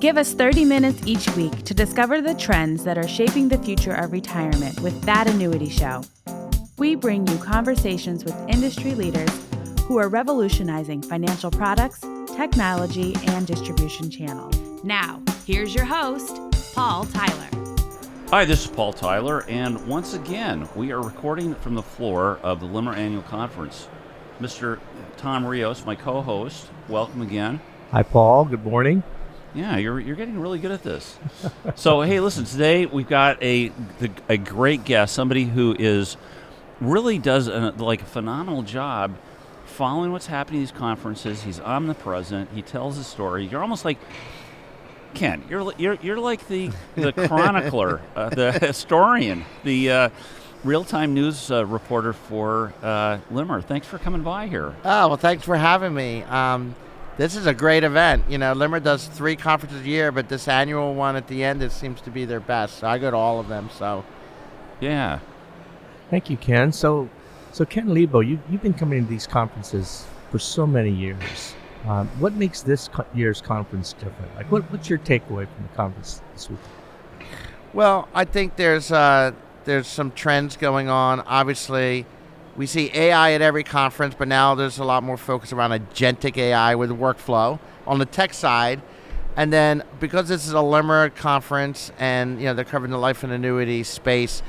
Give us 30 minutes each week to discover the trends that are shaping the future of retirement with That Annuity Show. We bring you conversations with industry leaders who are revolutionizing financial products, technology, and distribution channels. Now, here's your host, Paul Tyler. Hi, this is Paul Tyler, and once again, we are recording from the floor of the LIMRA Annual Conference. Mr. Tom Rios, my co-host, welcome again. Hi, Paul. Good morning. Yeah, you're getting really good at this. So, hey, listen, today we've got a great guest, somebody who really does a phenomenal job following what's happening at these conferences. He's omnipresent. He tells a story. You're almost like Ken. You're like the chronicler, the historian, the real-time news reporter for LIMRA. Thanks for coming by here. Oh, well, thanks for having me. This is a great event. You know, LIMRA does 3 conferences a year, but this annual one at the end, it seems to be their best. So I go to all of them. So, yeah. Thank you, Ken. So Ken Leibow, you've been coming to these conferences for so many years. What makes this year's conference different? Like, what's your takeaway from the conference this week? Well, I think there's some trends going on. Obviously, we see AI at every conference, but now there's a lot more focus around agentic AI with workflow on the tech side. And then because this is a LIMRA conference and they're covering the life and annuity space,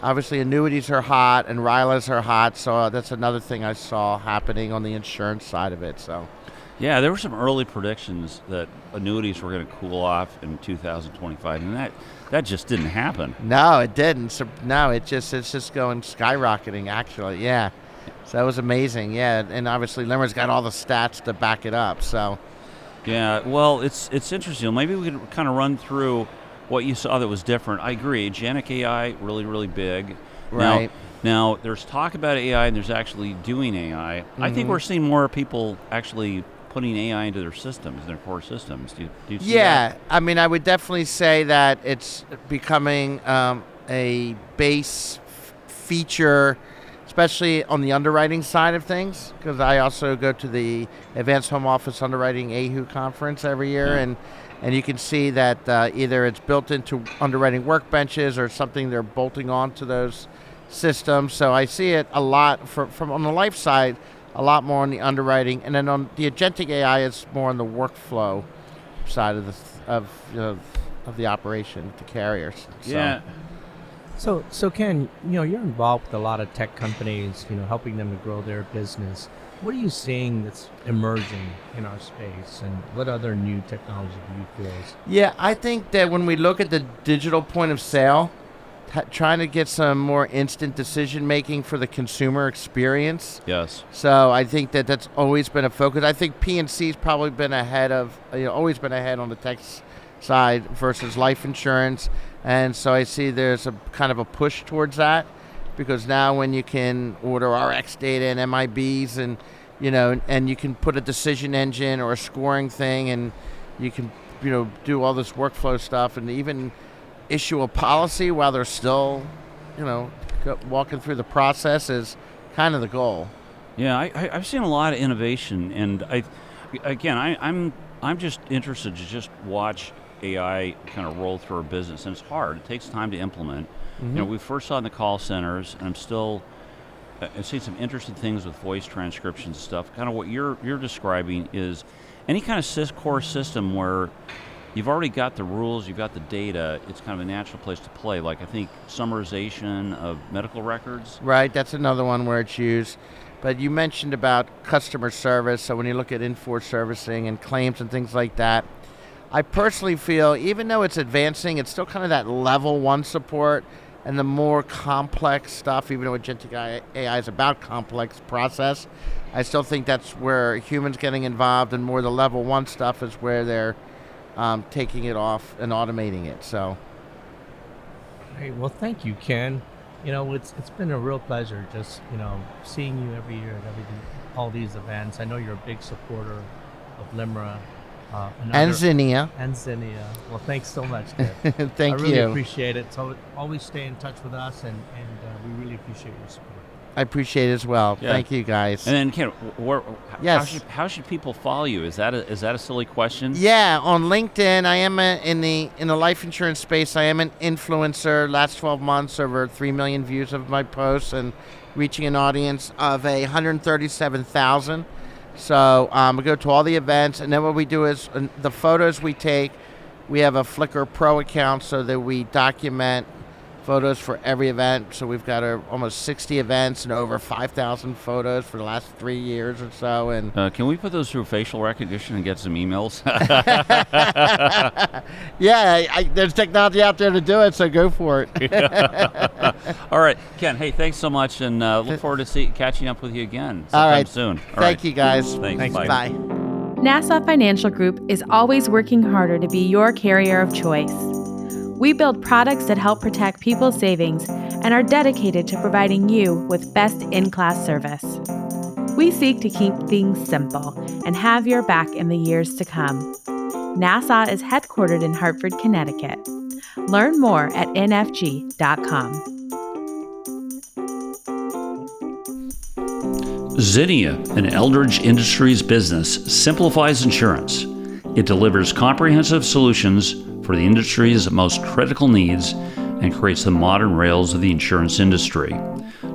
obviously annuities are hot and RILAs are hot. So that's another thing I saw happening on the insurance side of it. So, yeah, there were some early predictions that annuities were going to cool off in 2025, and that just didn't happen. No, it didn't. So, no, it's just going skyrocketing, actually. Yeah. So that was amazing. Yeah. And obviously LIMRA's got all the stats to back it up. So, yeah, well, it's interesting. Maybe we could kind of run through what you saw that was different. I agree. Agentic AI, really, really big. Right. Now there's talk about AI and there's actually doing AI. Mm-hmm. I think we're seeing more people actually putting AI into their systems, their core systems. Do you see that? I mean, I would definitely say that it's becoming a base feature, especially on the underwriting side of things, because I also go to the Advanced Home Office Underwriting AHU conference every year, and you can see that either it's built into underwriting workbenches or something they're bolting onto those systems. So I see it a lot from on the life side, a lot more on the underwriting, and then on the agentic AI, it's more on the workflow side of the operation, the carriers. Yeah. So Ken, you're involved with a lot of tech companies, helping them to grow their business. What are you seeing that's emerging in our space, and what other new technology do you feel is? Yeah, I think that when we look at the digital point of sale, trying to get some more instant decision making for the consumer experience. Yes. So I think that's always been a focus. I think P&C's probably been ahead of, always been ahead on the tech side versus life insurance. And so I see there's a kind of a push towards that, because now when you can order RX data and MIBs and, and you can put a decision engine or a scoring thing, and you can, do all this workflow stuff and even issue a policy while they're still, walking through the process is kind of the goal. Yeah, I've seen a lot of innovation, and I'm just interested to just watch AI kind of roll through our business, and it's hard. It takes time to implement. Mm-hmm. We first saw it in the call centers, and I've seen some interesting things with voice transcription stuff. Kind of what you're describing is any kind of core system where you've already got the rules, you've got the data, it's kind of a natural place to play. Like, I think summarization of medical records. Right, that's another one where it's used. But you mentioned about customer service, so when you look at in-force servicing and claims and things like that, I personally feel, even though it's advancing, it's still kind of that level 1 support, and the more complex stuff, even though agentic AI is about complex process, I still think that's where humans getting involved, and more the level 1 stuff is where they're taking it off and automating it. So, hey, well, thank you, Ken. It's been a real pleasure just seeing you every year at all these events. I know you're a big supporter of LIMRA and Zinnia. Well, thanks so much, Ken. Thank you. I really appreciate it. So always stay in touch with us, and we really appreciate your support. I appreciate it as well. Yeah. Thank you, guys. And then, Ken, Yes. how should people follow you? Is that a silly question? Yeah, on LinkedIn, I am in the life insurance space. I am an influencer. Last 12 months, over 3 million views of my posts and reaching an audience of 137,000. So we go to all the events, and then what we do is the photos we take. We have a Flickr Pro account so that we document photos for every event. So we've got almost 60 events and over 5,000 photos for the last 3 years or so. And can we put those through facial recognition and get some emails? yeah, there's technology out there to do it, so go for it. All right, Ken. Hey, thanks so much, and look forward to catching up with you again All right. soon. Thank you, guys. Thanks. Bye. Nassau Financial Group is always working harder to be your carrier of choice. We build products that help protect people's savings and are dedicated to providing you with best-in-class service. We seek to keep things simple and have your back in the years to come. Nassau is headquartered in Hartford, Connecticut. Learn more at nfg.com. Zinnia, an Eldridge Industries business, simplifies insurance. It delivers comprehensive solutions for the industry's most critical needs and creates the modern rails of the insurance industry.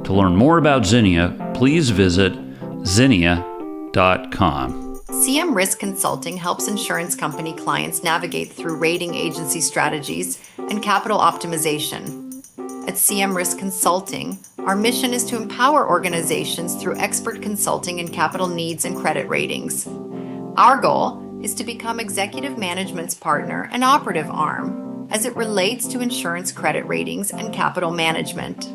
To learn more about Zinnia, please visit zinnia.com. CM Risk Consulting helps insurance company clients navigate through rating agency strategies and capital optimization. At CM Risk Consulting, our mission is to empower organizations through expert consulting in capital needs and credit ratings. Our goal is to become executive management's partner and operative arm as it relates to insurance credit ratings and capital management.